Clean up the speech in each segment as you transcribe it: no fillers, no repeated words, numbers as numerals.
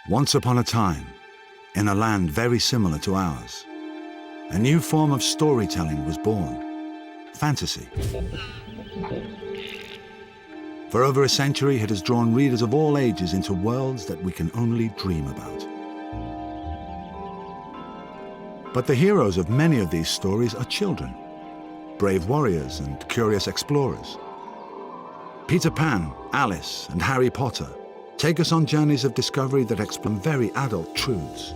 Once upon a time, in a land very similar to ours, a new form of storytelling was born: fantasy. For over a century, it has drawn readers of all ages into worlds that we can only dream about. But the heroes of many of these stories are children, brave warriors and curious explorers. Peter Pan, Alice, and Harry Potter take us on journeys of discovery that explore very adult truths.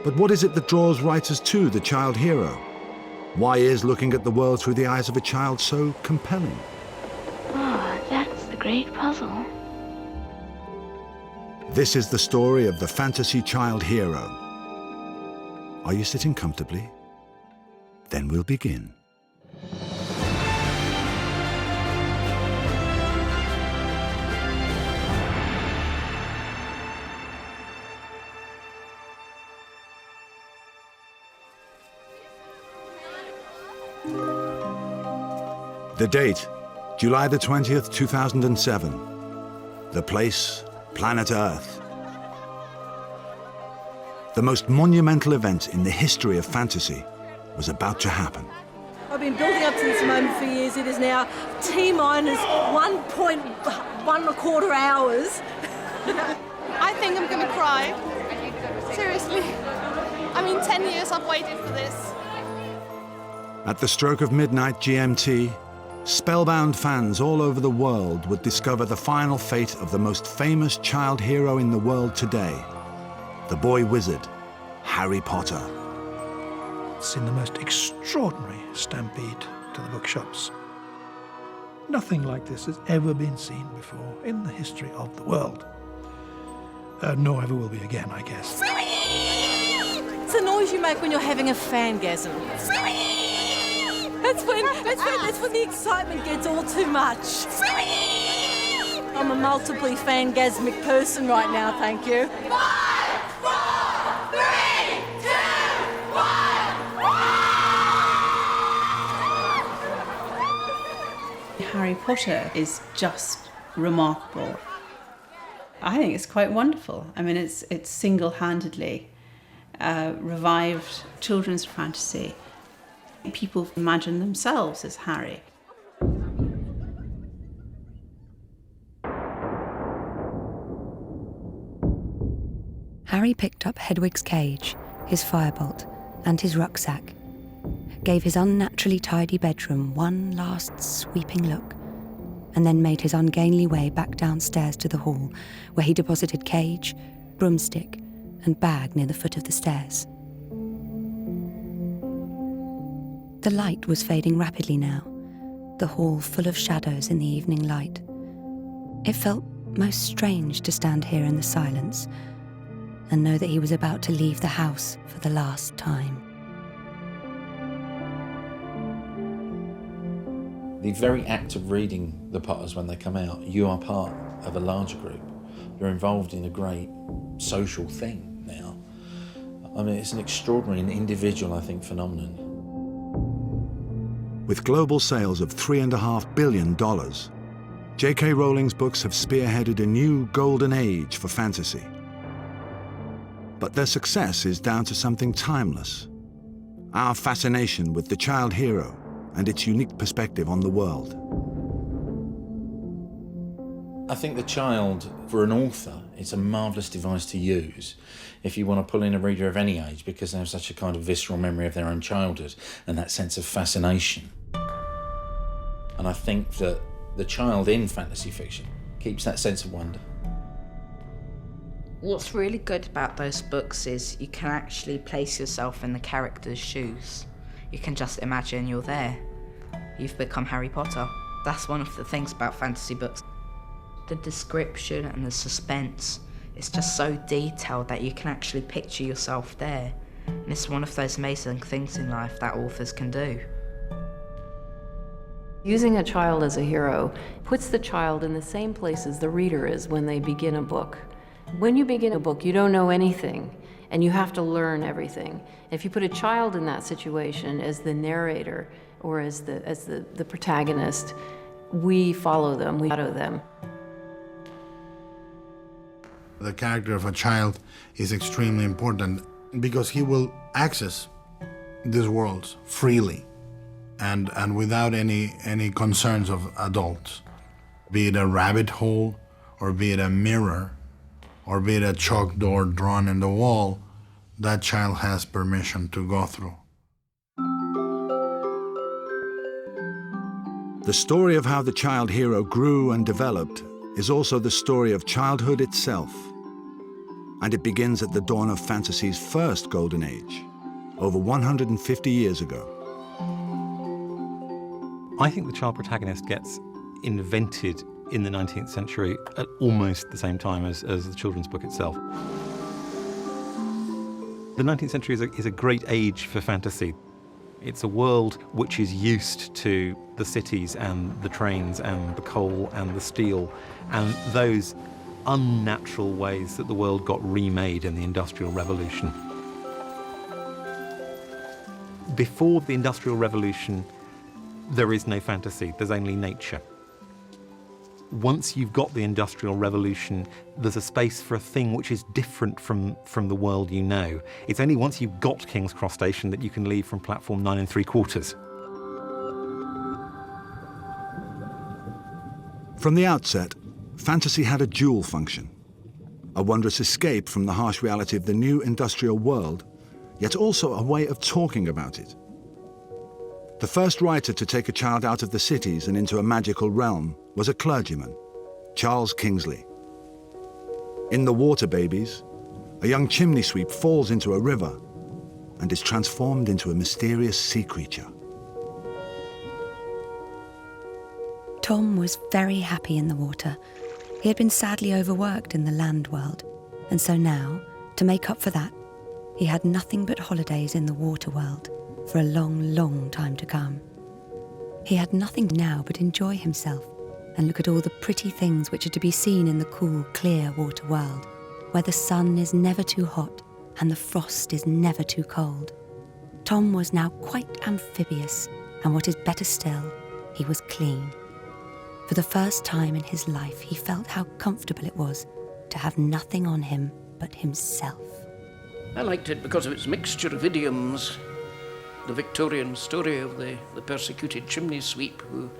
But what is it that draws writers to the child hero? Why is looking at the world through the eyes of a child so compelling? Ah, that's the great puzzle. This is the story of the fantasy child hero. Are you sitting comfortably? Then we'll begin. The date, July the 20th, 2007. The place, planet Earth. The most monumental event in the history of fantasy was about to happen. I've been building up to this moment for years. It is now T-minus 1.25 hours. I think I'm going to cry. Seriously. I mean, 10 years I've waited for this. At the stroke of midnight GMT, spellbound fans all over the world would discover the final fate of the most famous child hero in the world today, the boy wizard, Harry Potter. It's in the most extraordinary stampede to the bookshops. Nothing like this has ever been seen before in the history of the world. Nor ever will be again, I guess. It's the noise you make when you're having a fangasm. That's when the excitement gets all too much. I'm a multiply fangasmic person right now, thank you. 5, 4, 3, 2, 1. Harry Potter is just remarkable. I think it's quite wonderful. I mean, it's single-handedly revived children's fantasy. People imagine themselves as Harry. Harry picked up Hedwig's cage, his firebolt, and his rucksack, gave his unnaturally tidy bedroom one last sweeping look, and then made his ungainly way back downstairs to the hall, where he deposited cage, broomstick, and bag near the foot of the stairs. The light was fading rapidly now, the hall full of shadows in the evening light. It felt most strange to stand here in the silence and know that he was about to leave the house for the last time. The very act of reading the Potters when they come out, you are part of a larger group. You're involved in a great social thing now. I mean, it's an extraordinary and individual, I think, phenomenon. With global sales of $3.5 billion, J.K. Rowling's books have spearheaded a new golden age for fantasy. But their success is down to something timeless: our fascination with the child hero and its unique perspective on the world. I think the child, for an author, it's a marvellous device to use if you want to pull in a reader of any age, because they have such a kind of visceral memory of their own childhood and that sense of fascination. And I think that the child in fantasy fiction keeps that sense of wonder. What's really good about those books is you can actually place yourself in the character's shoes. You can just imagine you're there. You've become Harry Potter. That's one of the things about fantasy books. The description and the suspense is just so detailed that you can actually picture yourself there. And it's one of those amazing things in life that authors can do. Using a child as a hero puts the child in the same place as the reader is when they begin a book. When you begin a book, you don't know anything, and you have to learn everything. If you put a child in that situation as the narrator or as the protagonist, we follow them, we shadow them. The character of a child is extremely important because he will access these worlds freely and without any concerns of adults, be it a rabbit hole or be it a mirror or be it a chalk door drawn in the wall. That child has permission to go through. The story of how the child hero grew and developed is also the story of childhood itself. And it begins at the dawn of fantasy's first golden age, over 150 years ago. I think the child protagonist gets invented in the 19th century at almost the same time as the children's book itself. The 19th century is a great age for fantasy. It's a world which is used to the cities and the trains and the coal and the steel and those unnatural ways that the world got remade in the Industrial Revolution. Before the Industrial Revolution, there is no fantasy, there's only nature. Once you've got the Industrial Revolution, there's a space for a thing which is different from the world you know. It's only once you've got King's Cross Station that you can leave from platform 9 3/4. From the outset, fantasy had a dual function. A wondrous escape from the harsh reality of the new industrial world, yet also a way of talking about it. The first writer to take a child out of the cities and into a magical realm was a clergyman, Charles Kingsley. In The Water Babies, a young chimney sweep falls into a river and is transformed into a mysterious sea creature. Tom was very happy in the water. He had been sadly overworked in the land world, and so now, to make up for that, he had nothing but holidays in the water world for a long, long time to come. He had nothing now but enjoy himself and look at all the pretty things which are to be seen in the cool, clear water world, where the sun is never too hot and the frost is never too cold. Tom was now quite amphibious, and what is better still, he was clean. For the first time in his life, he felt how comfortable it was to have nothing on him but himself. I liked it because of its mixture of idioms. The Victorian story of the persecuted chimney sweep who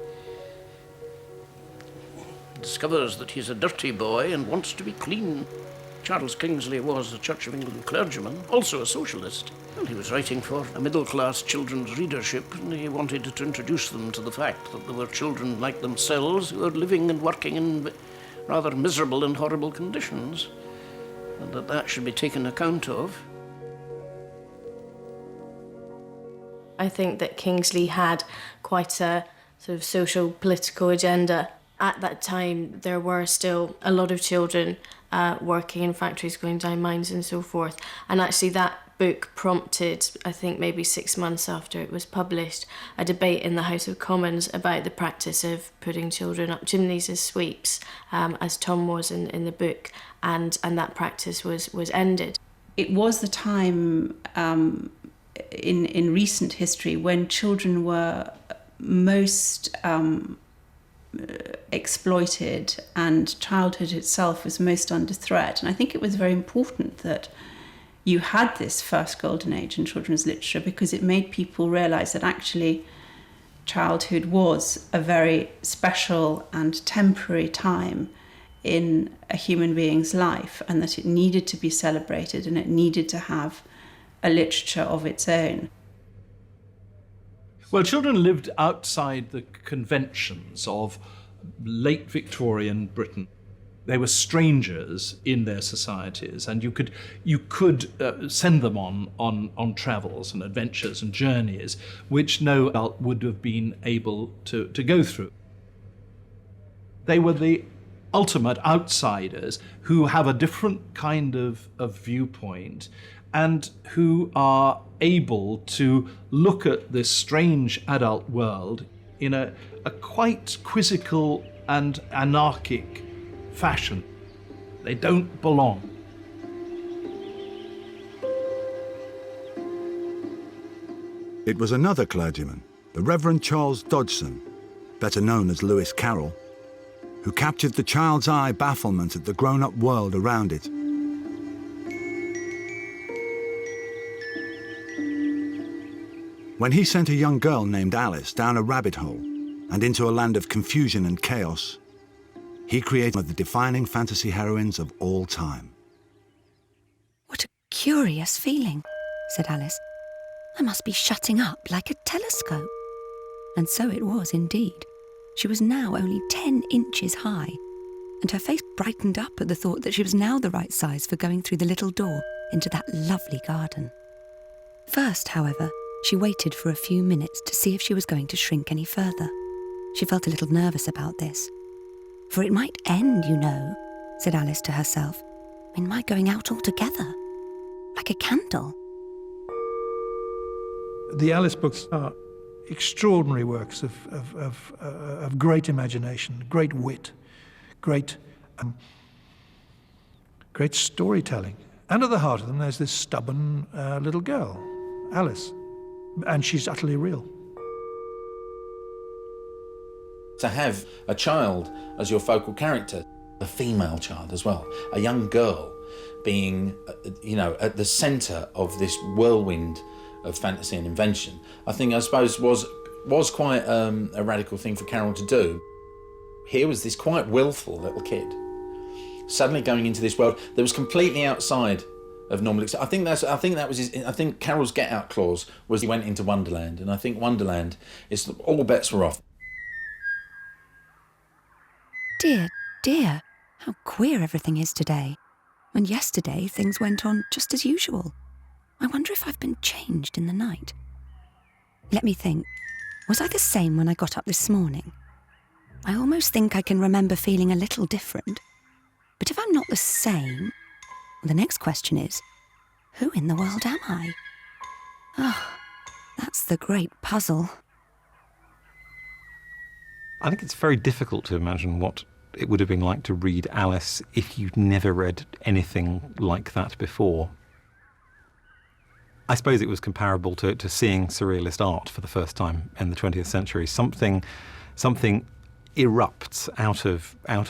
discovers that he's a dirty boy and wants to be clean. Charles Kingsley was a Church of England clergyman, also a socialist. And he was writing for a middle-class children's readership, and he wanted to introduce them to the fact that there were children like themselves who were living and working in rather miserable and horrible conditions, and that should be taken account of. I think that Kingsley had quite a sort of social, political agenda. At that time, there were still a lot of children working in factories, going down mines and so forth. And actually that book prompted, I think maybe 6 months after it was published, a debate in the House of Commons about the practice of putting children up chimneys as sweeps, as Tom was in the book, and that practice was ended. It was the time in recent history when children were most exploited and childhood itself was most under threat. And I think it was very important that you had this first golden age in children's literature, because it made people realise that actually childhood was a very special and temporary time in a human being's life, and that it needed to be celebrated and it needed to have a literature of its own. Well, children lived outside the conventions of late Victorian Britain. They were strangers in their societies, and you could send them on travels and adventures and journeys which no adult would have been able to go through. They were the ultimate outsiders who have a different kind of viewpoint and who are able to look at this strange adult world in a quite quizzical and anarchic fashion. They don't belong. It was another clergyman, the Reverend Charles Dodgson, better known as Lewis Carroll, who captured the child's eye bafflement at the grown-up world around it. When he sent a young girl named Alice down a rabbit hole and into a land of confusion and chaos, he created one of the defining fantasy heroines of all time. What a curious feeling, said Alice. I must be shutting up like a telescope. And so it was indeed. She was now only 10 inches high, and her face brightened up at the thought that she was now the right size for going through the little door into that lovely garden. First, however, she waited for a few minutes to see if she was going to shrink any further. She felt a little nervous about this. For it might end, you know, said Alice to herself, in my going out altogether, like a candle. The Alice books are extraordinary works of great imagination, great wit, great storytelling. And at the heart of them, there's this stubborn little girl, Alice, and she's utterly real. To have a child as your focal character, a female child as well, a young girl being, at the centre of this whirlwind of fantasy and invention, I suppose was quite a radical thing for Carroll to do. Here was this quite willful little kid suddenly going into this world that was completely outside of normal. I think Carroll's get-out clause was he went into Wonderland, and I think Wonderland is all bets were off. Dear, dear, how queer everything is today. When yesterday things went on just as usual. I wonder if I've been changed in the night. Let me think. Was I the same when I got up this morning? I almost think I can remember feeling a little different. But if I'm not the same, the next question is, who in the world am I? Oh, that's the great puzzle. I think it's very difficult to imagine what it would have been like to read Alice if you'd never read anything like that before. I suppose it was comparable to seeing surrealist art for the first time in the 20th century. Something erupts out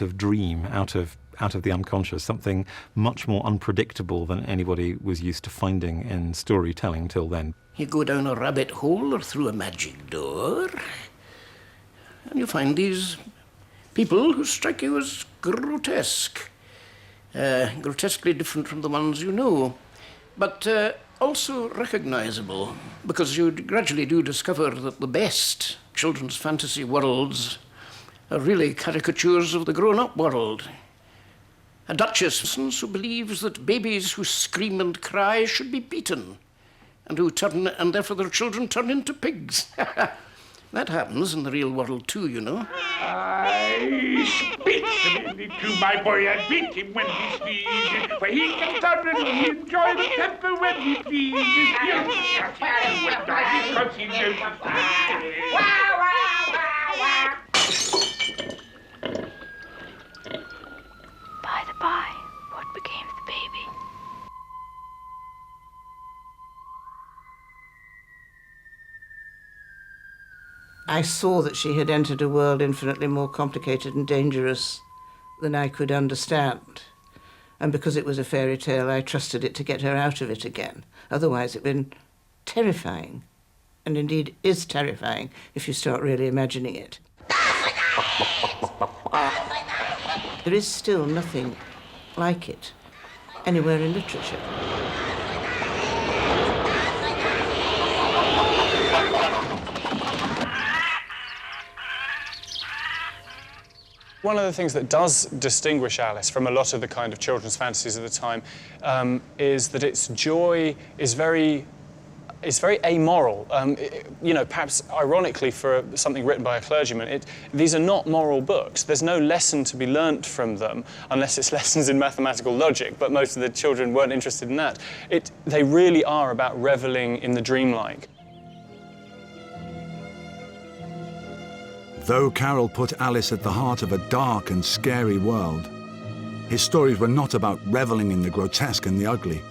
of dream, out of the unconscious, something much more unpredictable than anybody was used to finding in storytelling till then. You go down a rabbit hole or through a magic door, and you find these people who strike you as grotesque. Grotesquely different from the ones you know, but also recognisable, because you gradually do discover that the best children's fantasy worlds are really caricatures of the grown-up world. A duchess who believes that babies who scream and cry should be beaten, and therefore their children turn into pigs. That happens in the real world too, you know. I spit to my boy and beat him when he's pleased, for he can suddenly enjoy the temper when he pleases. Because he knows By the by, what became of the baby? I saw that she had entered a world infinitely more complicated and dangerous than I could understand. And because it was a fairy tale, I trusted it to get her out of it again. Otherwise, it would have been terrifying. And indeed is terrifying if you start really imagining it. There is still nothing like it anywhere in literature. One of the things that does distinguish Alice from a lot of the kind of children's fantasies of the time is that its joy is very amoral. Perhaps ironically for something written by a clergyman, these are not moral books. There's no lesson to be learnt from them, unless it's lessons in mathematical logic, but most of the children weren't interested in that. They really are about revelling in the dreamlike. Though Carroll put Alice at the heart of a dark and scary world, his stories were not about reveling in the grotesque and the ugly,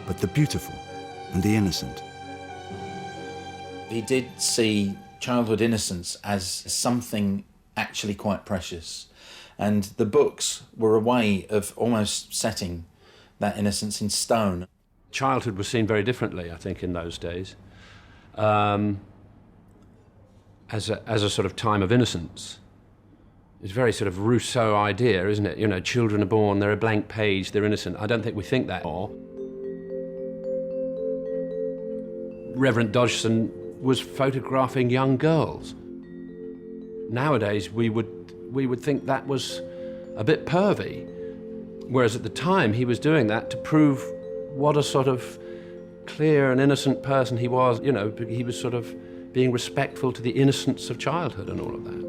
but the beautiful and the innocent. He did see childhood innocence as something actually quite precious. And the books were a way of almost setting that innocence in stone. Childhood was seen very differently, I think, in those days, as a sort of time of innocence. It's a very sort of Rousseau idea, isn't it? You know, children are born, they're a blank page, they're innocent. I don't think we think that anymore. Reverend Dodgson was photographing young girls. Nowadays, we would think that was a bit pervy, whereas at the time he was doing that to prove what a sort of clear and innocent person he was. You know, he was sort of being respectful to the innocence of childhood and all of that.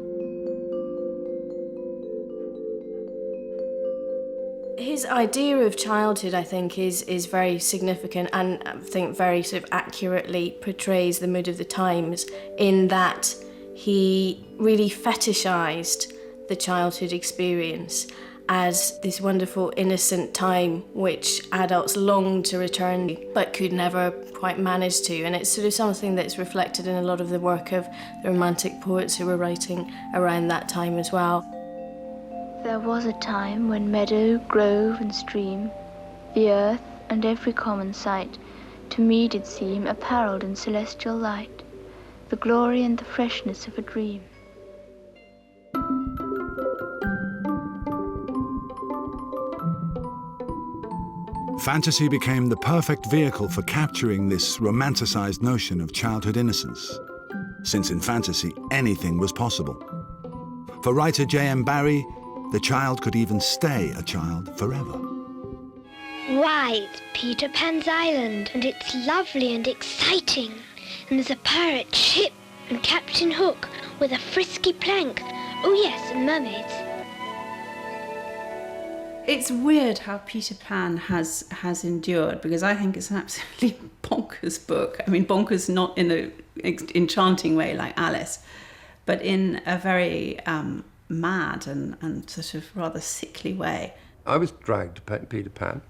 His idea of childhood, I think, is very significant and I think very sort of accurately portrays the mood of the times in that he really fetishised the childhood experience as this wonderful innocent time which adults longed to return to but could never quite manage to. And it's sort of something that's reflected in a lot of the work of the Romantic poets who were writing around that time as well. There was a time when meadow, grove and stream, the earth and every common sight, to me did seem apparelled in celestial light, the glory and the freshness of a dream. Fantasy became the perfect vehicle for capturing this romanticized notion of childhood innocence, since in fantasy anything was possible. For writer J.M. Barrie, the child could even stay a child forever. Why, it's Peter Pan's island, and it's lovely and exciting. And there's a pirate ship, and Captain Hook with a frisky plank. Oh yes, and mermaids. It's weird how Peter Pan has endured, because I think it's an absolutely bonkers book. I mean, bonkers not in an enchanting way like Alice, but in a very mad and sort of rather sickly way. I was dragged to Peter Pan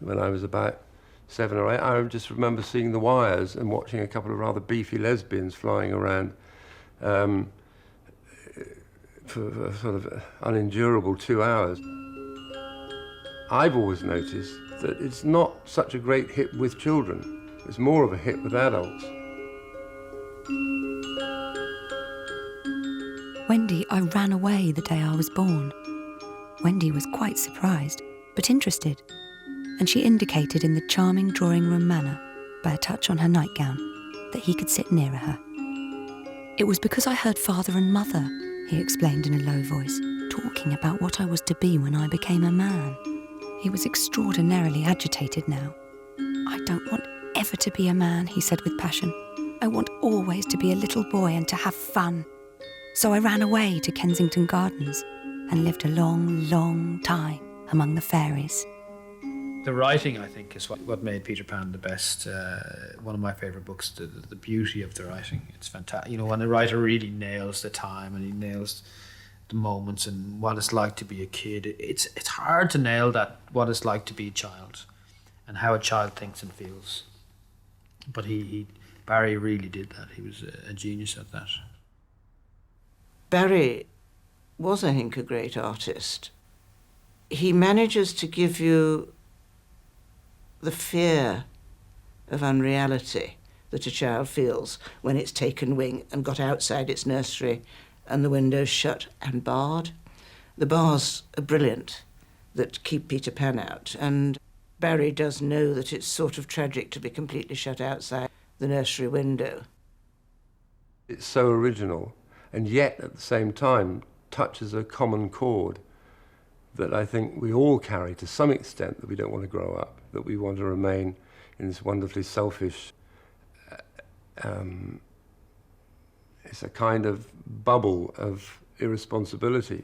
when I was about 7 or 8. I just remember seeing the wires and watching a couple of rather beefy lesbians flying around for a sort of unendurable 2 hours. I've always noticed that it's not such a great hit with children. It's more of a hit with adults. Wendy, I ran away the day I was born. Wendy was quite surprised, but interested, and she indicated in the charming drawing-room manner, by a touch on her nightgown, that he could sit nearer her. It was because I heard Father and Mother, he explained in a low voice, talking about what I was to be when I became a man. He was extraordinarily agitated now. I don't want ever to be a man, he said with passion. I want always to be a little boy and to have fun. So I ran away to Kensington Gardens and lived a long, long time among the fairies. The writing, I think, is what made Peter Pan the best. One of my favourite books, the beauty of the writing. It's fantastic. You know, when the writer really nails the time and he nails the moments and what it's like to be a kid. It's hard to nail that, what it's like to be a child and how a child thinks and feels. But Barrie really did that. He was a genius at that. Barrie was, I think, a great artist. He manages to give you the fear of unreality that a child feels when it's taken wing and got outside its nursery and the windows shut and barred. The bars are brilliant that keep Peter Pan out, and Barrie does know that it's sort of tragic to be completely shut outside the nursery window. It's so original, and yet at the same time touches a common chord that I think we all carry to some extent, that we don't want to grow up, that we want to remain in this wonderfully selfish, it's a kind of bubble of irresponsibility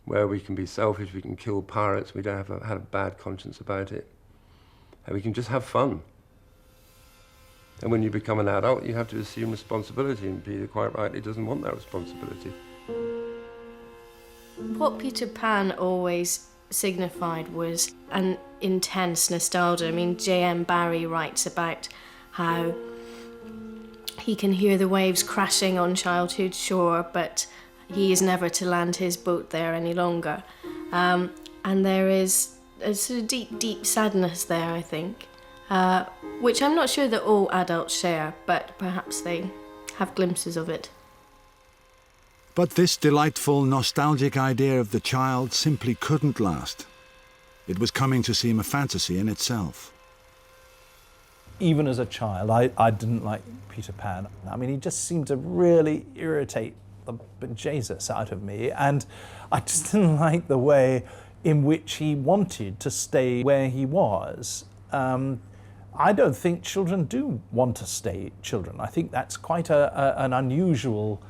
where we can be selfish, we can kill pirates, we don't have a bad conscience about it, and we can just have fun. And when you become an adult, you have to assume responsibility, and Peter quite rightly doesn't want that responsibility. What Peter Pan always signified was an intense nostalgia. I mean, J.M. Barrie writes about how he can hear the waves crashing on childhood shore, but he is never to land his boat there any longer. And there is a sort of deep, deep sadness there, I think, which I'm not sure that all adults share, but perhaps they have glimpses of it. But this delightful, nostalgic idea of the child simply couldn't last. It was coming to seem a fantasy in itself. Even as a child, I didn't like Peter Pan. I mean, he just seemed to really irritate the bejesus out of me, and I just didn't like the way in which he wanted to stay where he was. I don't think children do want to stay children. I think that's quite an unusual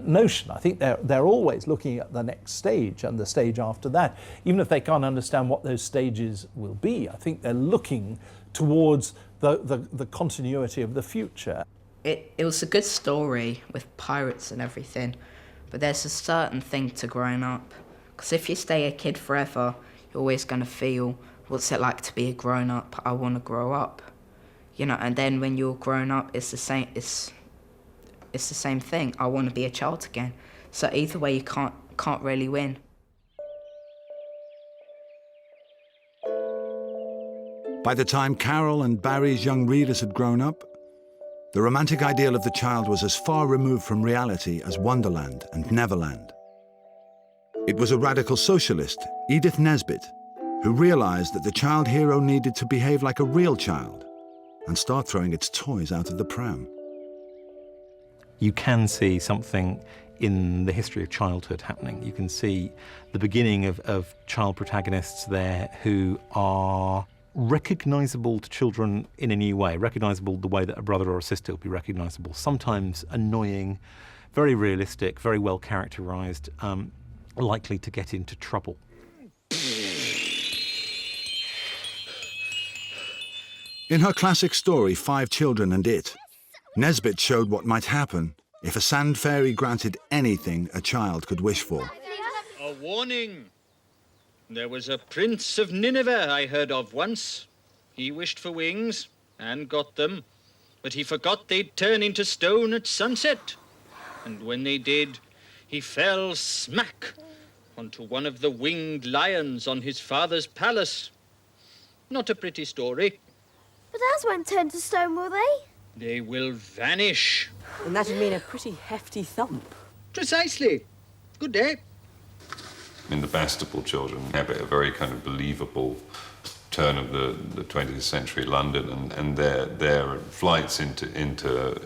notion. I think they're always looking at the next stage and the stage after that, even if they can't understand what those stages will be. I think they're looking towards the continuity of the future. It was a good story with pirates and everything, but there's a certain thing to growing up. Because if you stay a kid forever, you're always going to feel, what's it like to be a grown-up? I want to grow up. You know, and then when you're grown up, it's the same. It's the same thing. I want to be a child again. So either way, you can't really win. By the time Carroll and Barry's young readers had grown up, the romantic ideal of the child was as far removed from reality as Wonderland and Neverland. It was a radical socialist, Edith Nesbit, who realized that the child hero needed to behave like a real child and start throwing its toys out of the pram. You can see something in the history of childhood happening. You can see the beginning of child protagonists there who are recognisable to children in a new way, recognisable the way that a brother or a sister will be recognisable, sometimes annoying, very realistic, very well characterised, likely to get into trouble. In her classic story, 5 Children and It, Nesbit showed what might happen if a sand fairy granted anything a child could wish for. A warning. There was a prince of Nineveh I heard of once. He wished for wings and got them, but he forgot they'd turn into stone at sunset. And when they did, he fell smack onto one of the winged lions on his father's palace. Not a pretty story. But ours won't turn to stone, will they? They will vanish. And that'd mean a pretty hefty thump. Precisely. Good day. In the Bastable Children inhabit a very kind of believable turn of the 20th century London, and their flights into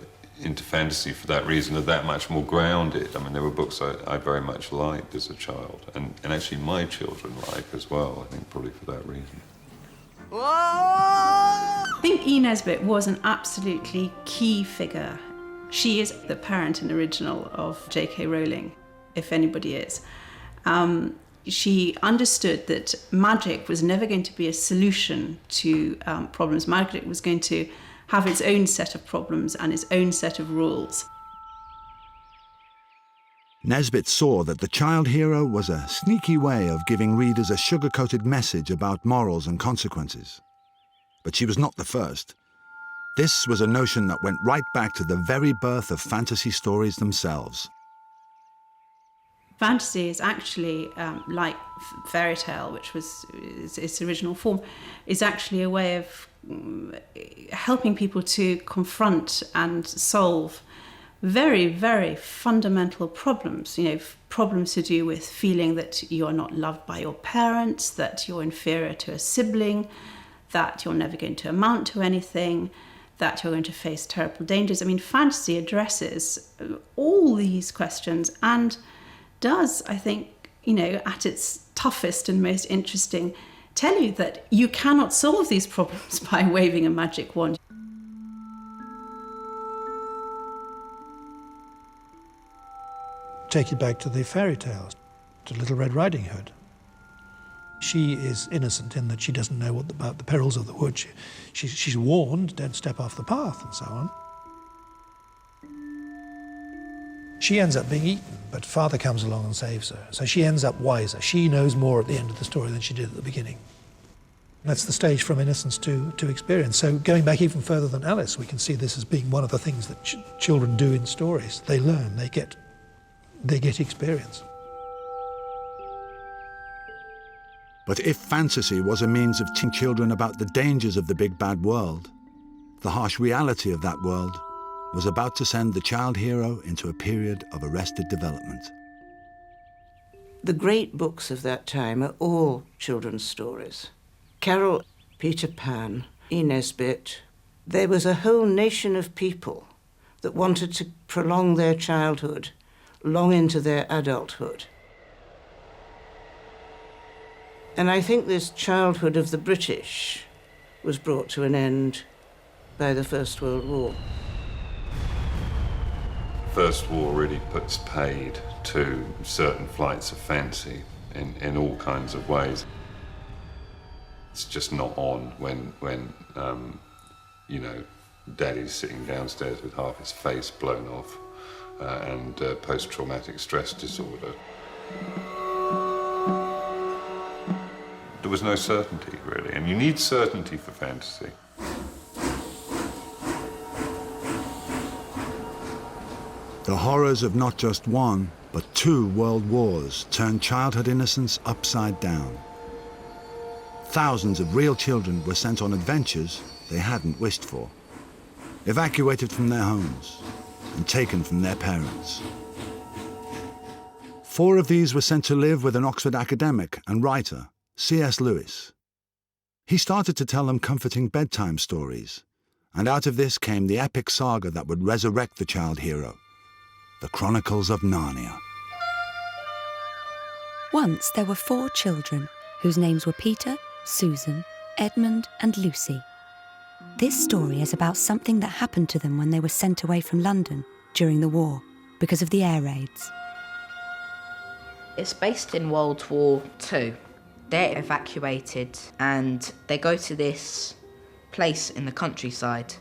fantasy for that reason are that much more grounded. I mean, there were books I very much liked as a child, and actually my children like as well, I think probably for that reason. I think E. Nesbit was an absolutely key figure. She is the parent and original of J.K. Rowling, if anybody is. She understood that magic was never going to be a solution to problems. Magic was going to have its own set of problems and its own set of rules. Nesbit saw that the child hero was a sneaky way of giving readers a sugar-coated message about morals and consequences. But she was not the first. This was a notion that went right back to the very birth of fantasy stories themselves. Fantasy is actually, like fairy tale, which was its original form, is actually a way of helping people to confront and solve very, very fundamental problems. You know, problems to do with feeling that you're not loved by your parents, that you're inferior to a sibling, that you're never going to amount to anything, that you're going to face terrible dangers. I mean, fantasy addresses all these questions and does, I think, you know, at its toughest and most interesting, tell you that you cannot solve these problems by waving a magic wand. Take it back to the fairy tales, to Little Red Riding Hood. She is innocent in that she doesn't know about the perils of the wood. She's warned, don't step off the path, and so on. She ends up being eaten, but father comes along and saves her. So she ends up wiser. She knows more at the end of the story than she did at the beginning. That's the stage from innocence to experience. So going back even further than Alice, we can see this as being one of the things that children do in stories. They learn, they get they get experience. But if fantasy was a means of teaching children about the dangers of the big bad world, the harsh reality of that world was about to send the child hero into a period of arrested development. The great books of that time are all children's stories. Carroll, Peter Pan, Edith Nesbit. There was a whole nation of people that wanted to prolong their childhood long into their adulthood. And I think this childhood of the British was brought to an end by the First World War. First War really puts paid to certain flights of fancy in all kinds of ways. It's just not on when you know, Daddy's sitting downstairs with half his face blown off and post-traumatic stress disorder. There was no certainty, really, and you need certainty for fantasy. The horrors of not just one, but 2 world wars turned childhood innocence upside down. Thousands of real children were sent on adventures they hadn't wished for, evacuated from their homes and taken from their parents. 4 of these were sent to live with an Oxford academic and writer, C.S. Lewis. He started to tell them comforting bedtime stories, and out of this came the epic saga that would resurrect the child hero, the Chronicles of Narnia. Once there were 4 children whose names were Peter, Susan, Edmund and Lucy. This story is about something that happened to them when they were sent away from London during the war because of the air raids. It's based in World War II. They're evacuated and they go to this place in the countryside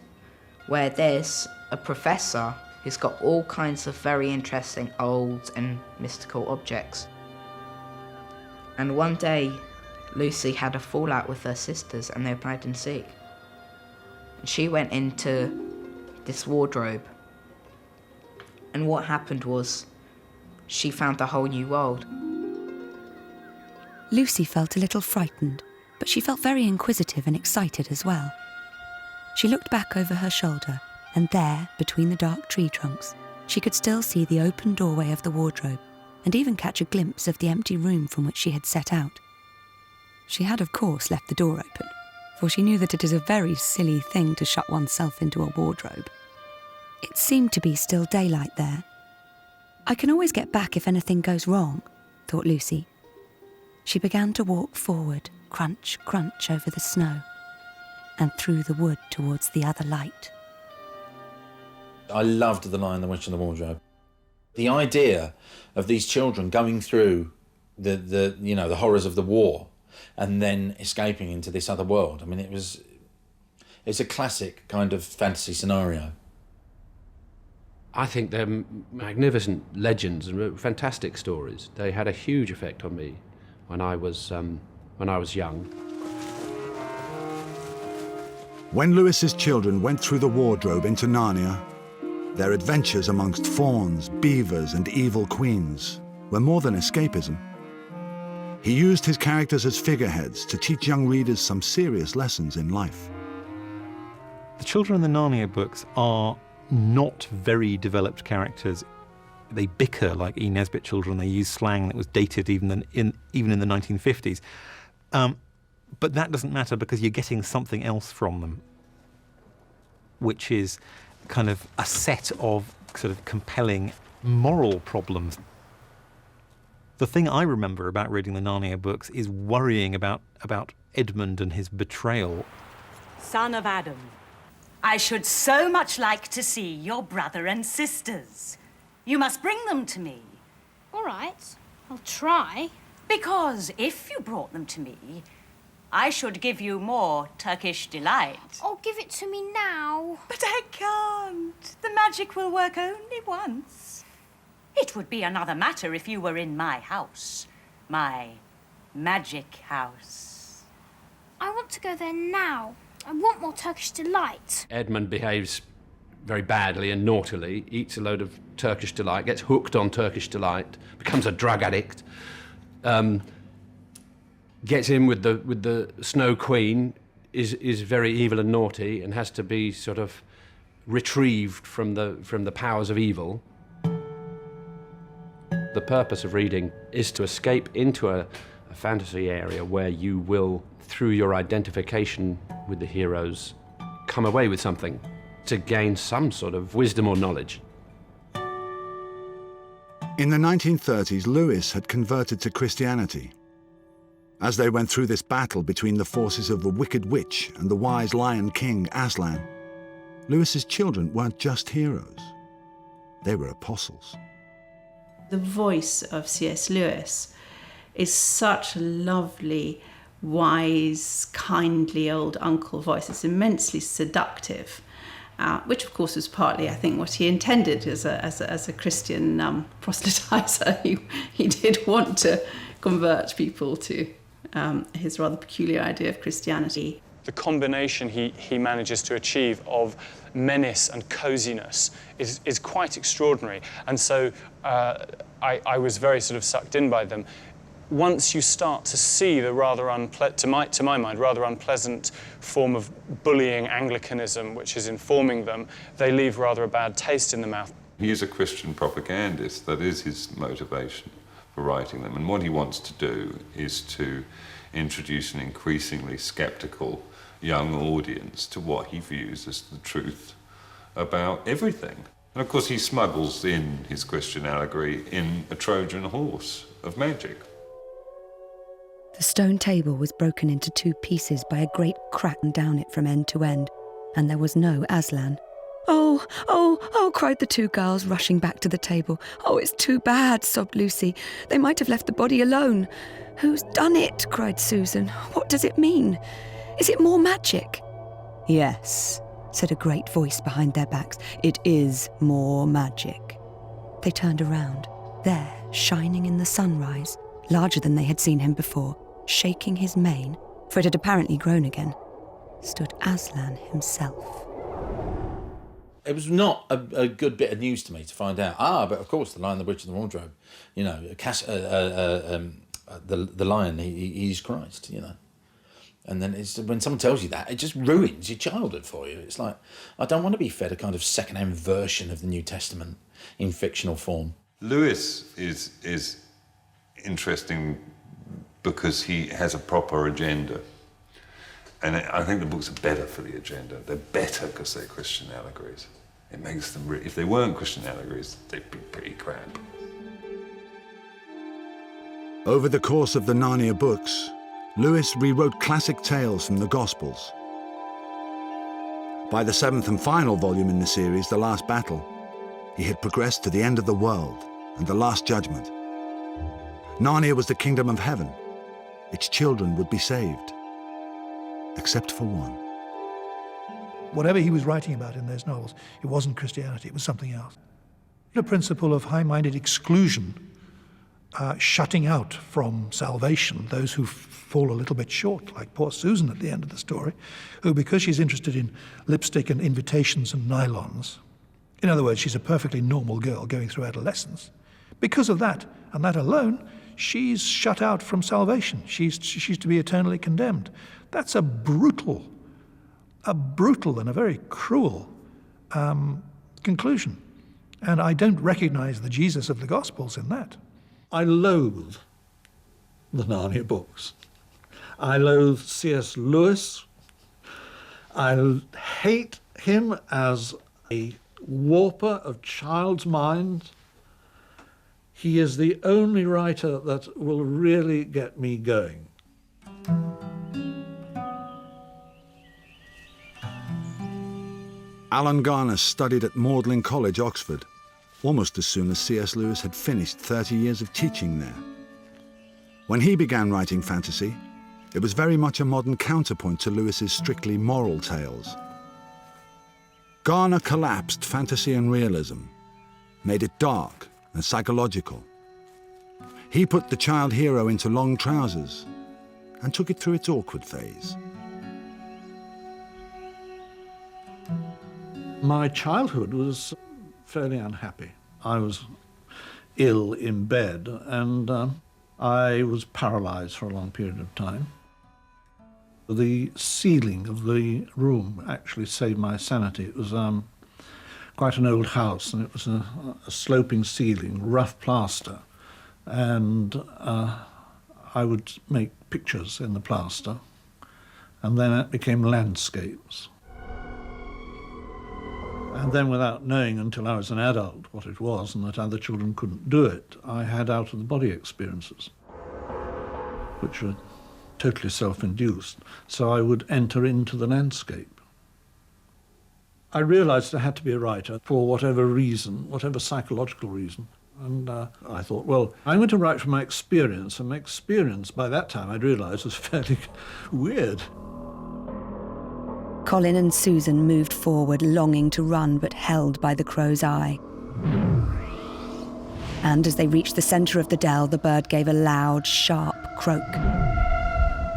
where there's a professor who's got all kinds of very interesting old and mystical objects. And one day, Lucy had a fallout with her sisters and they were hide and seek. She went into this wardrobe, and what happened was she found a whole new world. Lucy felt a little frightened, but she felt very inquisitive and excited as well. She looked back over her shoulder, and there, between the dark tree trunks, she could still see the open doorway of the wardrobe and even catch a glimpse of the empty room from which she had set out. She had, of course, left the door open, for she knew that it is a very silly thing to shut oneself into a wardrobe. It seemed to be still daylight there. I can always get back if anything goes wrong, thought Lucy. She began to walk forward, crunch, crunch over the snow, and through the wood towards the other light. I loved The Lion, the Witch and the Wardrobe. The idea of these children going through the horrors of the war and then escaping into this other world. I mean, it's a classic kind of fantasy scenario. I think they're magnificent legends and fantastic stories. They had a huge effect on me when I was young. When Lewis's children went through the wardrobe into Narnia, their adventures amongst fauns, beavers and evil queens were more than escapism. He used his characters as figureheads to teach young readers some serious lessons in life. The children in the Narnia books are not very developed characters. They bicker like Edith Nesbit children. They use slang that was dated even in the 1950s. But that doesn't matter because you're getting something else from them, which is kind of a set of sort of compelling moral problems. The thing I remember about reading the Narnia books is worrying about Edmund and his betrayal. Son of Adam, I should so much like to see your brother and sisters. You must bring them to me. All right, I'll try. Because if you brought them to me, I should give you more Turkish delight. Oh, give it to me now. But I can't. The magic will work only once. It would be another matter if you were in my house. My magic house. I want to go there now. I want more Turkish delight. Edmund behaves very badly and naughtily, eats a load of Turkish Delight, gets hooked on Turkish Delight, becomes a drug addict, gets in with the Snow Queen, is very evil and naughty, and has to be sort of retrieved from the powers of evil. The purpose of reading is to escape into a fantasy area where you will, through your identification with the heroes, come away with something, to gain some sort of wisdom or knowledge. In the 1930s, Lewis had converted to Christianity. As they went through this battle between the forces of the wicked witch and the wise lion king Aslan, Lewis's children weren't just heroes. They were apostles. The voice of C.S. Lewis is such a lovely, wise, kindly old uncle voice. It's immensely seductive, which of course was partly, I think, what he intended as a Christian proselytizer. He did want to convert people to his rather peculiar idea of Christianity. The combination he manages to achieve of menace and coziness is quite extraordinary. And so I was very sort of sucked in by them. Once you start to see the rather to my mind, rather unpleasant form of bullying Anglicanism which is informing them, they leave rather a bad taste in the mouth. He is a Christian propagandist. That is his motivation for writing them. And what he wants to do is to introduce an increasingly sceptical young audience to what he views as the truth about everything. And of course he smuggles in his Christian allegory in a Trojan horse of magic. The stone table was broken into 2 pieces by a great crack down it from end to end, and there was no Aslan. "Oh, oh, oh," cried the 2 girls, rushing back to the table. "Oh, it's too bad," sobbed Lucy. "They might have left the body alone." "Who's done it?" cried Susan. "What does it mean? Is it more magic?" "Yes," said a great voice behind their backs. "It is more magic." They turned around. There, shining in the sunrise, larger than they had seen him before, shaking his mane, for it had apparently grown again, stood Aslan himself. It was not a good bit of news to me to find out. But of course, the Lion, the Witch and the Wardrobe, you know, the Lion, he's Christ, you know. And then when someone tells you that, it just ruins your childhood for you. It's like, I don't want to be fed a kind of second-hand version of the New Testament in fictional form. Lewis is interesting because he has a proper agenda. And I think the books are better for the agenda. They're better because they're Christian allegories. It makes them, if they weren't Christian allegories, they'd be pretty crap. Over the course of the Narnia books, Lewis rewrote classic tales from the Gospels. By the 7th and final volume in the series, The Last Battle, he had progressed to the end of the world and the Last Judgment. Narnia was the kingdom of heaven. Its children would be saved, except for one. Whatever he was writing about in those novels, it wasn't Christianity, it was something else. The principle of high-minded exclusion, shutting out from salvation those who fall a little bit short, like poor Susan at the end of the story, who, because she's interested in lipstick and invitations and nylons, in other words, she's a perfectly normal girl going through adolescence, because of that, and that alone, she's shut out from salvation. She's to be eternally condemned. That's a brutal and a very cruel conclusion. And I don't recognize the Jesus of the Gospels in that. I loathe the Narnia books. I loathe C.S. Lewis. I hate him as a warper of child's minds. He is the only writer that will really get me going. Alan Garner studied at Magdalen College, Oxford, almost as soon as C.S. Lewis had finished 30 years of teaching there. When he began writing fantasy, it was very much a modern counterpoint to Lewis's strictly moral tales. Garner collapsed fantasy and realism, made it dark and psychological. He put the child hero into long trousers and took it through its awkward phase. My childhood was fairly unhappy. I was ill in bed, and I was paralysed for a long period of time. The ceiling of the room actually saved my sanity. It was quite an old house, and it was a sloping ceiling, rough plaster, and I would make pictures in the plaster, and then it became landscapes. And then, without knowing until I was an adult what it was and that other children couldn't do it, I had out-of-the-body experiences, which were totally self-induced. So I would enter into the landscape. I realised I had to be a writer for whatever reason, whatever psychological reason. And I thought, well, I'm going to write from my experience, and my experience, by that time, I'd realised, was fairly weird. Colin and Susan moved forward, longing to run, but held by the crow's eye. And as they reached the centre of the dell, the bird gave a loud, sharp croak.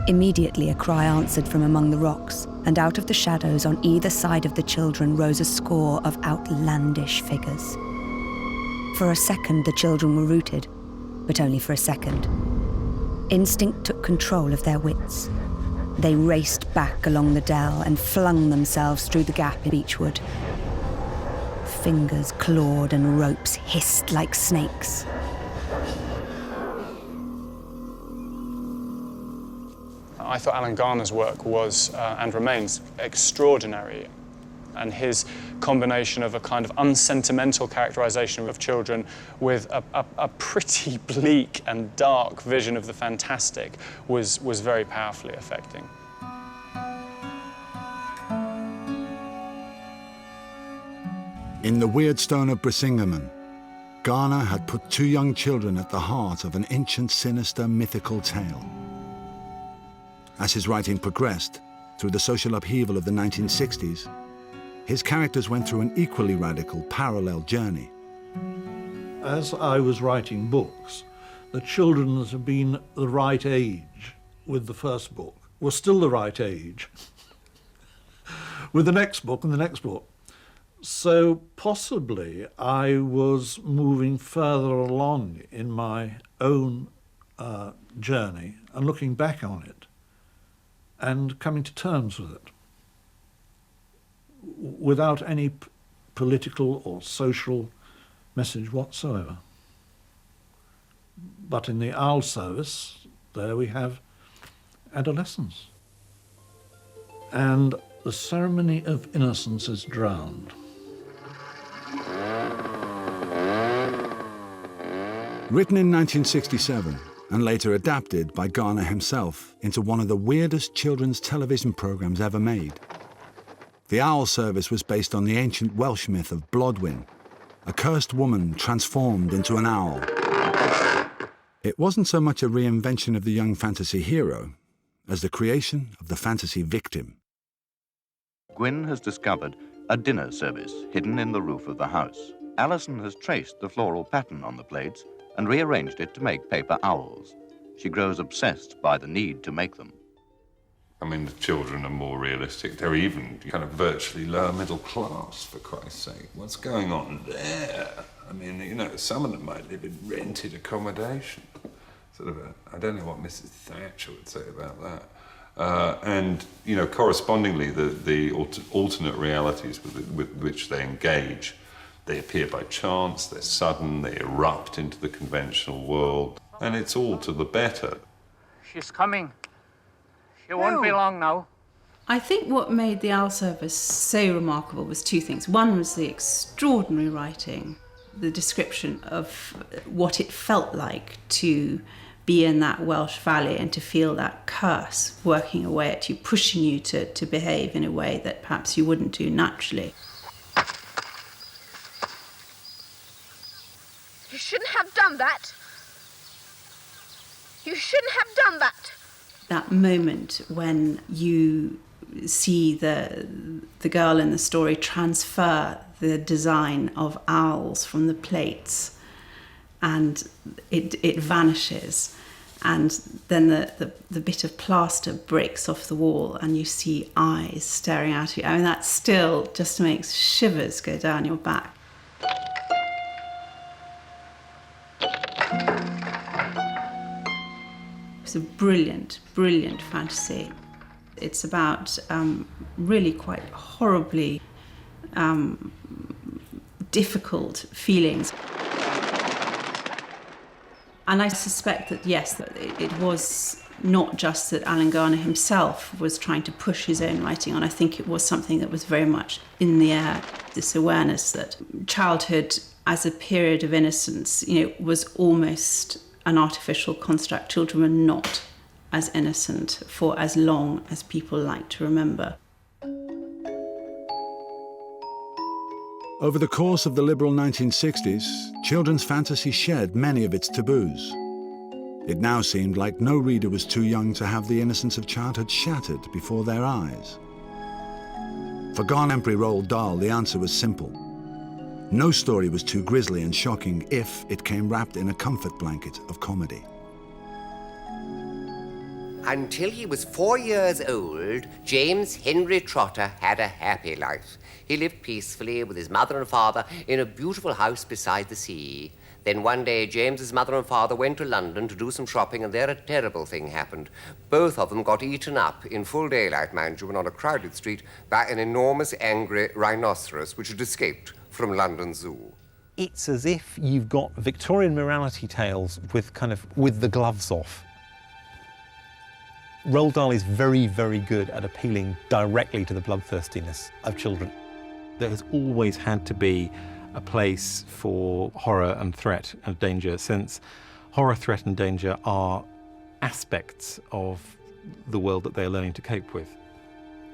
Immediately, a cry answered from among the rocks, and out of the shadows on either side of the children rose a score of outlandish figures. For a second, the children were rooted, but only for a second. Instinct took control of their wits. They raced back along the dell and flung themselves through the gap in beechwood. Fingers clawed and ropes hissed like snakes. I thought Alan Garner's work was, and remains, extraordinary. And his combination of a kind of unsentimental characterisation of children with a pretty bleak and dark vision of the fantastic was very powerfully affecting. In The Weird Stone of Brisingamen, Garner had put two young children at the heart of an ancient, sinister, mythical tale. As his writing progressed through the social upheaval of the 1960s, his characters went through an equally radical, parallel journey. As I was writing books, the children that had been the right age with the first book were still the right age with the next book and the next book. So possibly I was moving further along in my own journey and looking back on it and coming to terms with it, without any political or social message whatsoever. But in the Owl service, there we have adolescence. And the ceremony of innocence is drowned. Written in 1967, and later adapted by Garner himself into one of the weirdest children's television programs ever made. The Owl service was based on the ancient Welsh myth of Blodwyn, a cursed woman transformed into an owl. It wasn't so much a reinvention of the young fantasy hero as the creation of the fantasy victim. Gwyn has discovered a dinner service hidden in the roof of the house. Alison has traced the floral pattern on the plates and rearranged it to make paper owls. She grows obsessed by the need to make them. I mean, the children are more realistic. They're even kind of virtually lower middle class, for Christ's sake. What's going on there? I mean, you know, some of them might live in rented accommodation. Sort of I don't know what Mrs. Thatcher would say about that. And, you know, correspondingly, the alternate realities with which they engage, they appear by chance, they're sudden, they erupt into the conventional world, and it's all to the better. She's coming. She won't be long now. I think what made the Owl service so remarkable was two things. One was the extraordinary writing, the description of what it felt like to be in that Welsh valley and to feel that curse working away at you, pushing you to behave in a way that perhaps you wouldn't do naturally. You shouldn't have done that. You shouldn't have done that. That moment when you see the girl in the story transfer the design of owls from the plates, and it vanishes, and then the bit of plaster breaks off the wall and you see eyes staring at you. I mean, that still just makes shivers go down your back. brilliant, brilliant fantasy. It's about really quite horribly difficult feelings. And I suspect that, yes, that it was not just that Alan Garner himself was trying to push his own writing on. I think it was something that was very much in the air, this awareness that childhood as a period of innocence, was almost an artificial construct. Children were not as innocent for as long as people like to remember. Over the course of the liberal 1960s, children's fantasy shed many of its taboos. It now seemed like no reader was too young to have the innocence of childhood shattered before their eyes. For contemporary Roald Dahl, the answer was simple. No story was too grisly and shocking if it came wrapped in a comfort blanket of comedy. Until he was 4 years old, James Henry Trotter had a happy life. He lived peacefully with his mother and father in a beautiful house beside the sea. Then one day, James's mother and father went to London to do some shopping, and there a terrible thing happened. Both of them got eaten up, in full daylight, mind you, and on a crowded street, by an enormous, angry rhinoceros, which had escaped from London Zoo. It's as if you've got Victorian morality tales with the gloves off. Roald Dahl is very, very good at appealing directly to the bloodthirstiness of children. There has always had to be a place for horror and threat and danger, since horror, threat and danger are aspects of the world that they are learning to cope with.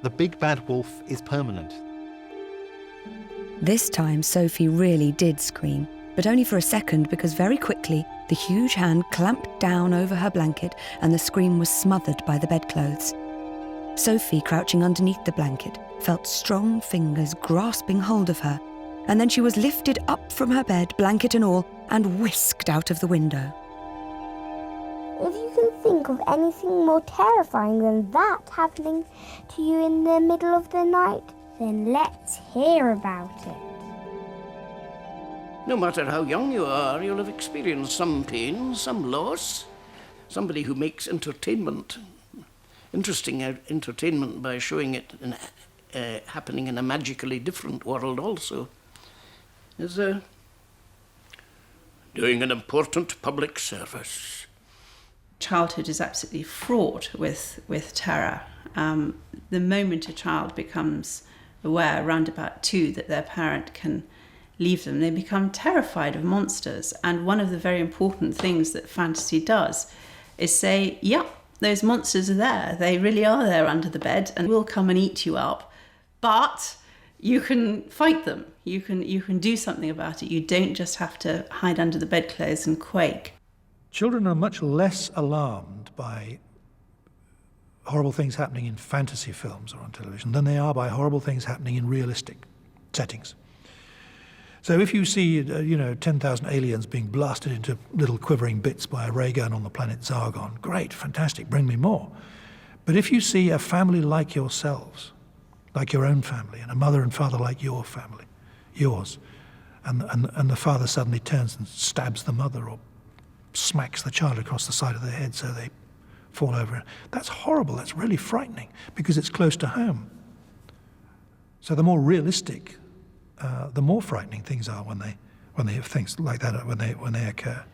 The big bad wolf is permanent. This time Sophie really did scream, but only for a second, because very quickly the huge hand clamped down over her blanket and the scream was smothered by the bedclothes. Sophie, crouching underneath the blanket, felt strong fingers grasping hold of her, and then she was lifted up from her bed, blanket and all, and whisked out of the window. If you can think of anything more terrifying than that happening to you in the middle of the night, then let's hear about it. No matter how young you are, you'll have experienced some pain, some loss. Somebody who makes entertainment, interesting entertainment by showing it happening in a magically different world also, is doing an important public service. Childhood is absolutely fraught with terror. The moment a child becomes aware, around about 2, that their parent can leave them, they become terrified of monsters. And one of the very important things that fantasy does is say, yeah, those monsters are there. They really are there under the bed and will come and eat you up. But you can fight them. You can do something about it. You don't just have to hide under the bedclothes and quake. Children are much less alarmed by horrible things happening in fantasy films or on television than they are by horrible things happening in realistic settings. So if you see, 10,000 aliens being blasted into little quivering bits by a ray gun on the planet Zargon, great, fantastic, bring me more. But if you see a family like yourselves, like your own family, and a mother and father like your family, yours, and the father suddenly turns and stabs the mother or smacks the child across the side of the head so they fall over, that's horrible, that's really frightening, because it's close to home. So the more realistic, the more frightening things are when they have things like that when they occur.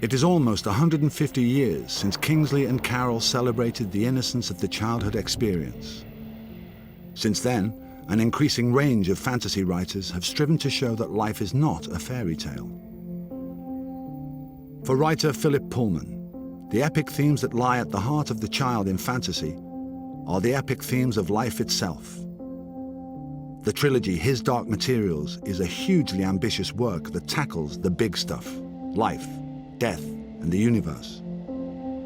It is almost 150 years since Kingsley and Carroll celebrated the innocence of the childhood experience. Since then, an increasing range of fantasy writers have striven to show that life is not a fairy tale. For writer Philip Pullman, the epic themes that lie at the heart of the child in fantasy are the epic themes of life itself. The trilogy His Dark Materials is a hugely ambitious work that tackles the big stuff, life, death, and the universe.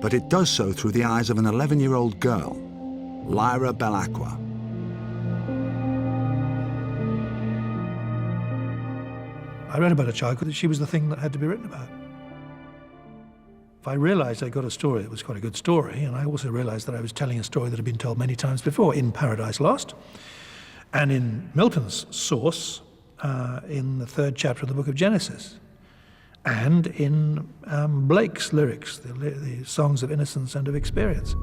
But it does so through the eyes of an 11-year-old girl, Lyra Belacqua. I read about a child because she was the thing that had to be written about. If I realised I got a story that was quite a good story, and I also realised that I was telling a story that had been told many times before in Paradise Lost, and in Milton's Source, in the 3rd chapter of the book of Genesis, and in Blake's lyrics, the songs of innocence and of experience.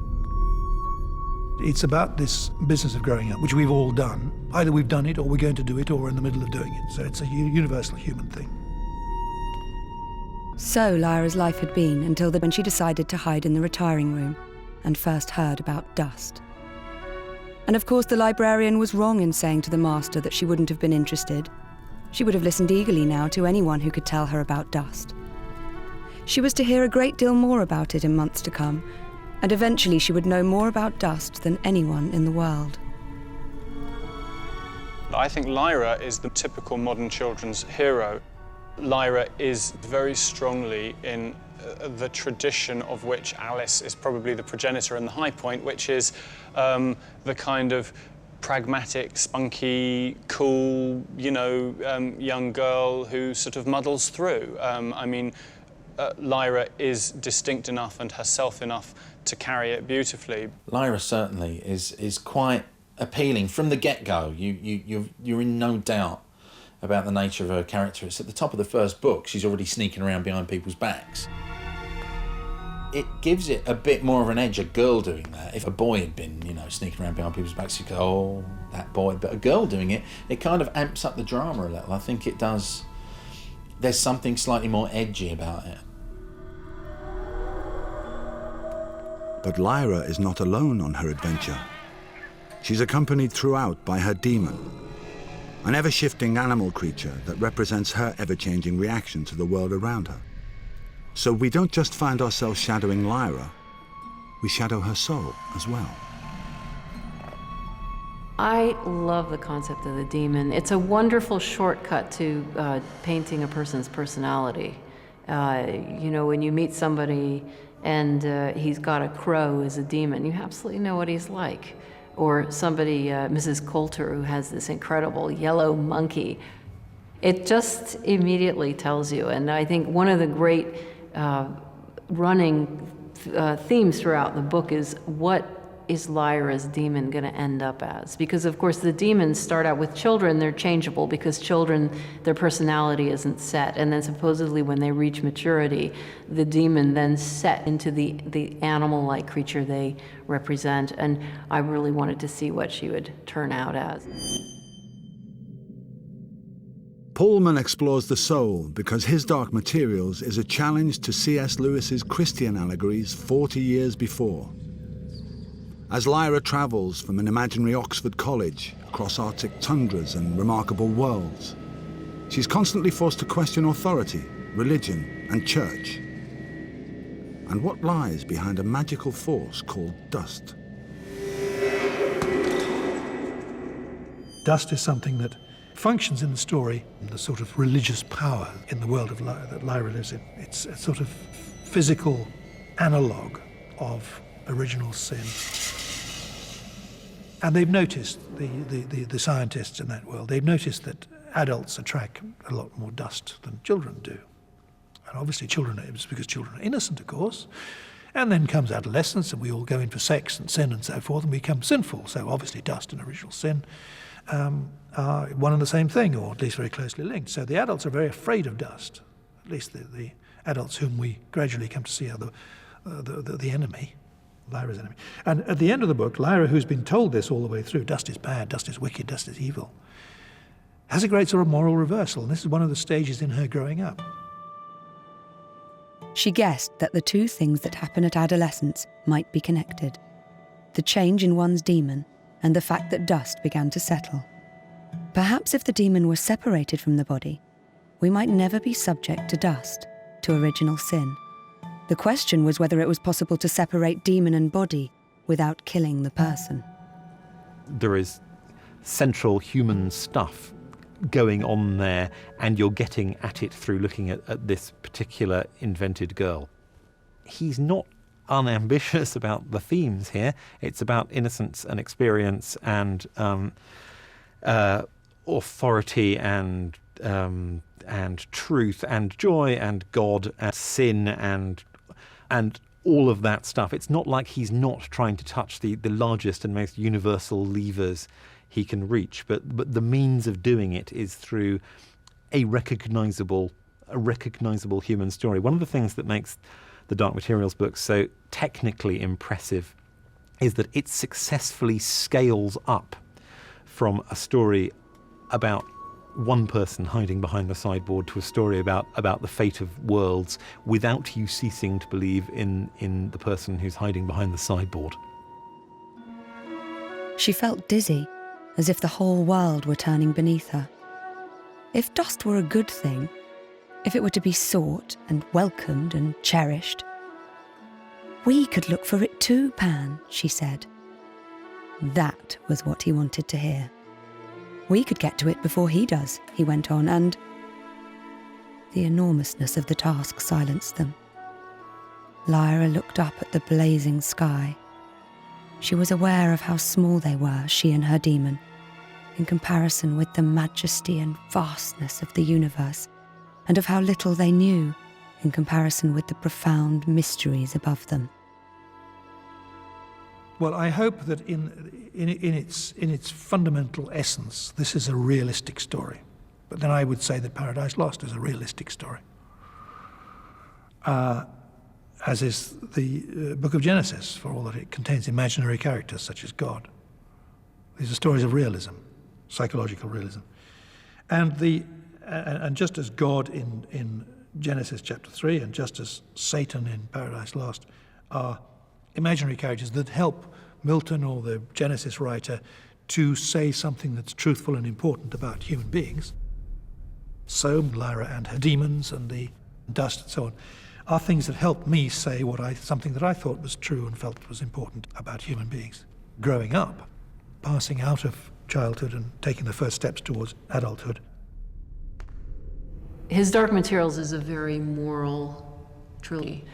It's about this business of growing up, which we've all done. Either we've done it, or we're going to do it, or we're in the middle of doing it. So it's a universal human thing. So Lyra's life had been until when she decided to hide in the retiring room and first heard about dust. And of course the librarian was wrong in saying to the master that she wouldn't have been interested. She would have listened eagerly now to anyone who could tell her about dust. She was to hear a great deal more about it in months to come, and eventually she would know more about dust than anyone in the world. I think Lyra is the typical modern children's hero. Lyra is very strongly in the tradition of which Alice is probably the progenitor and the high point, which is the kind of pragmatic, spunky, cool, young girl who sort of muddles through. Lyra is distinct enough and herself enough to carry it beautifully. Lyra certainly is quite appealing from the get-go. You're in no doubt about the nature of her character. It's at the top of the first book. She's already sneaking around behind people's backs. It gives it a bit more of an edge, a girl doing that. If a boy had been, sneaking around behind people's backs, you'd go, oh, that boy. But a girl doing it, it kind of amps up the drama a little. I think it does. There's something slightly more edgy about it. But Lyra is not alone on her adventure. She's accompanied throughout by her demon, an ever-shifting animal creature that represents her ever-changing reaction to the world around her. So we don't just find ourselves shadowing Lyra, we shadow her soul as well. I love the concept of the demon. It's a wonderful shortcut to painting a person's personality. When you meet somebody and he's got a crow as a demon, you absolutely know what he's like. Or somebody, Mrs. Coulter, who has this incredible yellow monkey. It just immediately tells you. And I think one of the great running themes throughout the book is, what is Lyra's demon going to end up as? Because, of course, the demons start out with children. They're changeable because children, their personality isn't set. And then supposedly when they reach maturity, the demon then set into the animal-like creature they represent. And I really wanted to see what she would turn out as. Pullman explores the soul because His Dark Materials is a challenge to C.S. Lewis's Christian allegories 40 years before. As Lyra travels from an imaginary Oxford college across Arctic tundras and remarkable worlds, she's constantly forced to question authority, religion, and church, and what lies behind a magical force called dust. Dust is something that functions in the story, the sort of religious power in the world of that Lyra lives in. It's a sort of physical analogue of original sin. And they've noticed, the scientists in that world, they've noticed that adults attract a lot more dust than children do. And obviously it's because children are innocent, of course. And then comes adolescence, and we all go in for sex and sin and so forth, and we become sinful. So obviously dust and original sin are one and the same thing, or at least very closely linked. So the adults are very afraid of dust, at least the adults whom we gradually come to see are the enemy. Lyra's enemy. And at the end of the book, Lyra, who's been told this all the way through, dust is bad, dust is wicked, dust is evil, has a great sort of moral reversal. And this is one of the stages in her growing up. She guessed that the two things that happen at adolescence might be connected: the change in one's demon and the fact that dust began to settle. Perhaps if the demon were separated from the body, we might never be subject to dust, to original sin. The question was whether it was possible to separate demon and body without killing the person. There is central human stuff going on there, and you're getting at it through looking at this particular invented girl. He's not unambitious about the themes here. It's about innocence and experience and authority and truth and joy and God and sin and all of that stuff. It's not like he's not trying to touch the largest and most universal levers he can reach. But the means of doing it is through a recognisable human story. One of the things that makes the Dark Materials book so technically impressive is that it successfully scales up from a story about one person hiding behind the sideboard to a story about the fate of worlds without you ceasing to believe in the person who's hiding behind the sideboard. She felt dizzy, as if the whole world were turning beneath her. If dust were a good thing, if it were to be sought and welcomed and cherished, we could look for it too, Pan, she said. That was what he wanted to hear. We could get to it before he does, he went on, and the enormousness of the task silenced them. Lyra looked up at the blazing sky. She was aware of how small they were, she and her demon, in comparison with the majesty and vastness of the universe, and of how little they knew in comparison with the profound mysteries above them. Well, I hope that in its fundamental essence, this is a realistic story. But then I would say that Paradise Lost is a realistic story, as is the book of Genesis, for all that it contains imaginary characters such as God. These are stories of realism, psychological realism. And just as God in Genesis chapter 3 and just as Satan in Paradise Lost are imaginary characters that help Milton or the Genesis writer to say something that's truthful and important about human beings, so Lyra and her demons and the dust and so on are things that help me say something that I thought was true and felt was important about human beings. Growing up, passing out of childhood and taking the first steps towards adulthood. His Dark Materials is a very moral trilogy.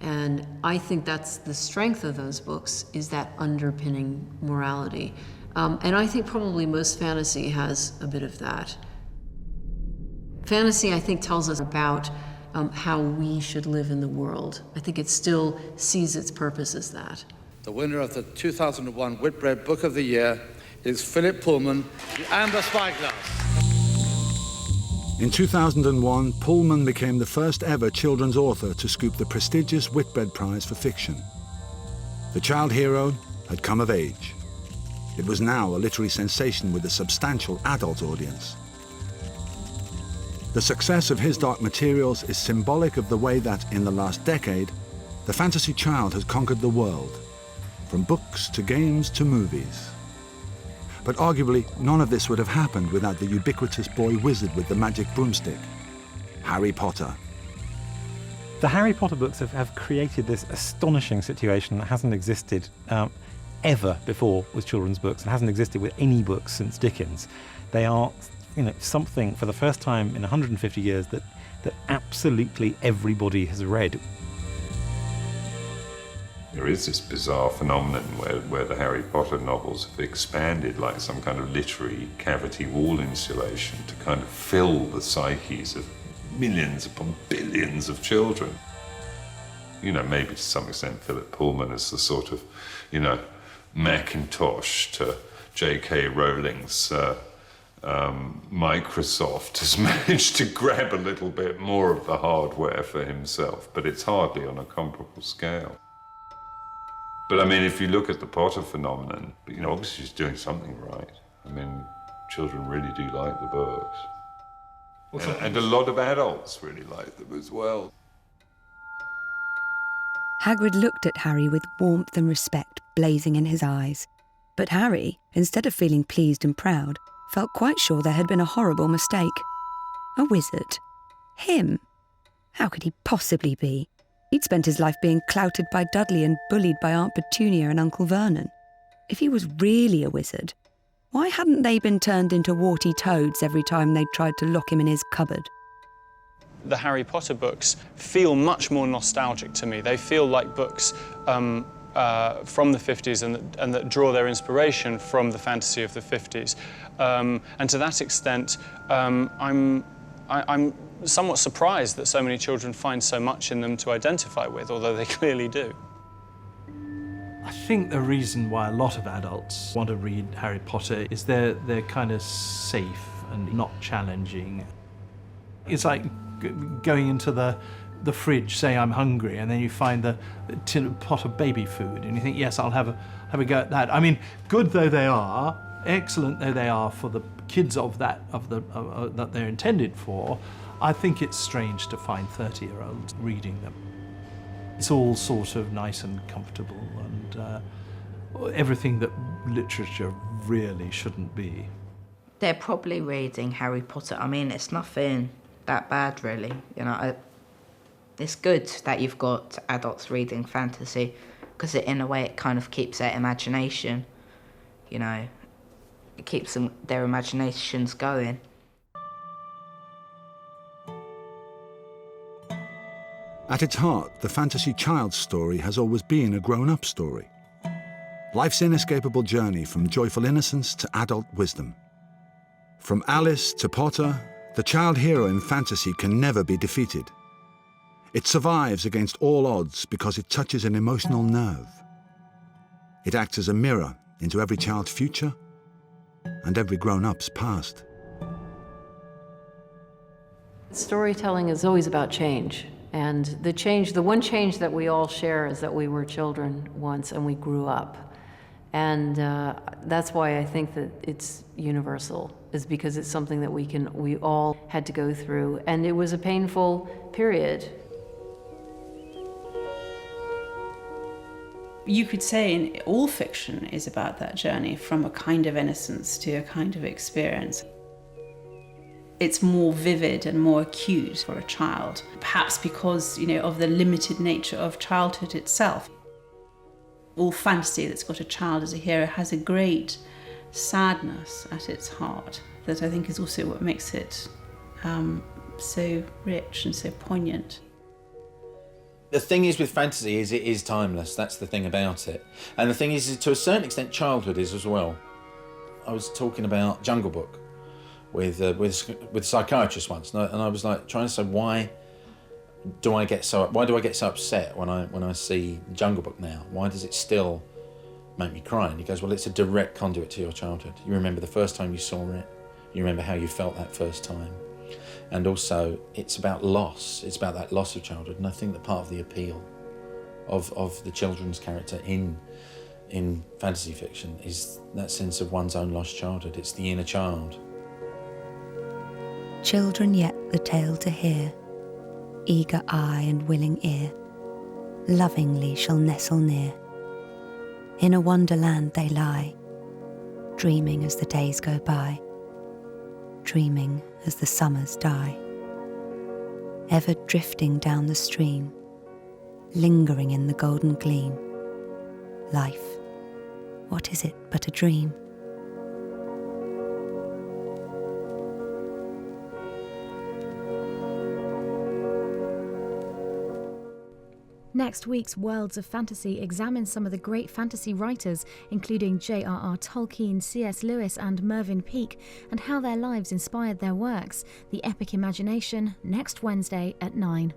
And I think that's the strength of those books, is that underpinning morality. And I think probably most fantasy has a bit of that. Fantasy, I think, tells us about how we should live in the world. I think it still sees its purpose as that. The winner of the 2001 Whitbread Book of the Year is Philip Pullman, The Amber Spyglass. In 2001, Pullman became the first ever children's author to scoop the prestigious Whitbread Prize for fiction. The child hero had come of age. It was now a literary sensation with a substantial adult audience. The success of his Dark Materials is symbolic of the way that, in the last decade, the fantasy child has conquered the world, from books to games to movies. But arguably, none of this would have happened without the ubiquitous boy wizard with the magic broomstick, Harry Potter. The Harry Potter books have created this astonishing situation that hasn't existed ever before with children's books and hasn't existed with any books since Dickens. They are, something for the first time in 150 years that absolutely everybody has read. There is this bizarre phenomenon where the Harry Potter novels have expanded like some kind of literary cavity wall insulation to kind of fill the psyches of millions upon billions of children. Maybe to some extent Philip Pullman is the sort of, Macintosh to J.K. Rowling's Microsoft has managed to grab a little bit more of the hardware for himself, but it's hardly on a comparable scale. But if you look at the Potter phenomenon, obviously she's doing something right. Children really do like the books. And a lot of adults really like them as well. Hagrid looked at Harry with warmth and respect blazing in his eyes. But Harry, instead of feeling pleased and proud, felt quite sure there had been a horrible mistake. A wizard? Him? How could he possibly be? He'd spent his life being clouted by Dudley and bullied by Aunt Petunia and Uncle Vernon. If he was really a wizard, why hadn't they been turned into warty toads every time they'd tried to lock him in his cupboard? The Harry Potter books feel much more nostalgic to me. They feel like books from the 50s and that draw their inspiration from the fantasy of the 50s. And to that extent, I'm somewhat surprised that so many children find so much in them to identify with, although they clearly do. I think the reason why a lot of adults want to read Harry Potter is they're kind of safe and not challenging. It's like going into the fridge, say I'm hungry, and then you find the pot of baby food, and you think, yes, I'll have a go at that. I mean, good though they are, excellent though they are for the kids that they're intended for, I think it's strange to find 30-year-olds reading them. It's all sort of nice and comfortable and everything that literature really shouldn't be. They're probably reading Harry Potter. I mean, it's nothing that bad, really. You know, it's good that you've got adults reading fantasy, because in a way it kind of keeps their imagination, you know, it keeps their imaginations going. At its heart, the fantasy child's story has always been a grown-up story. Life's inescapable journey from joyful innocence to adult wisdom. From Alice to Potter, the child hero in fantasy can never be defeated. It survives against all odds because it touches an emotional nerve. It acts as a mirror into every child's future and every grown-up's past. Storytelling is always about change. And the one change that we all share is that we were children once and we grew up. And that's why I think that it's universal, is because it's something that we all had to go through. And it was a painful period. You could say all fiction is about that journey from a kind of innocence to a kind of experience. It's more vivid and more acute for a child, perhaps because, you know, of the limited nature of childhood itself. All fantasy that's got a child as a hero has a great sadness at its heart that I think is also what makes it so rich and so poignant. The thing is with fantasy is it is timeless. That's the thing about it. And the thing is, to a certain extent, childhood is as well. I was talking about Jungle Book with a psychiatrist once, and I was like trying to say, why do I get so upset when I see Jungle Book now? Why does it still make me cry? And he goes, well, it's a direct conduit to your childhood. You remember the first time you saw it. You remember how you felt that first time. And also, it's about loss. It's about that loss of childhood. And I think that part of the appeal of the children's character in fantasy fiction is that sense of one's own lost childhood. It's the inner child. Children yet the tale to hear, eager eye and willing ear, lovingly shall nestle near. In a wonderland they lie, dreaming as the days go by, dreaming as the summers die. Ever drifting down the stream, lingering in the golden gleam. Life, what is it but a dream? Next week's Worlds of Fantasy examines some of the great fantasy writers, including J.R.R. Tolkien, C.S. Lewis and Mervyn Peake, and how their lives inspired their works. The Epic Imagination, next Wednesday at 9.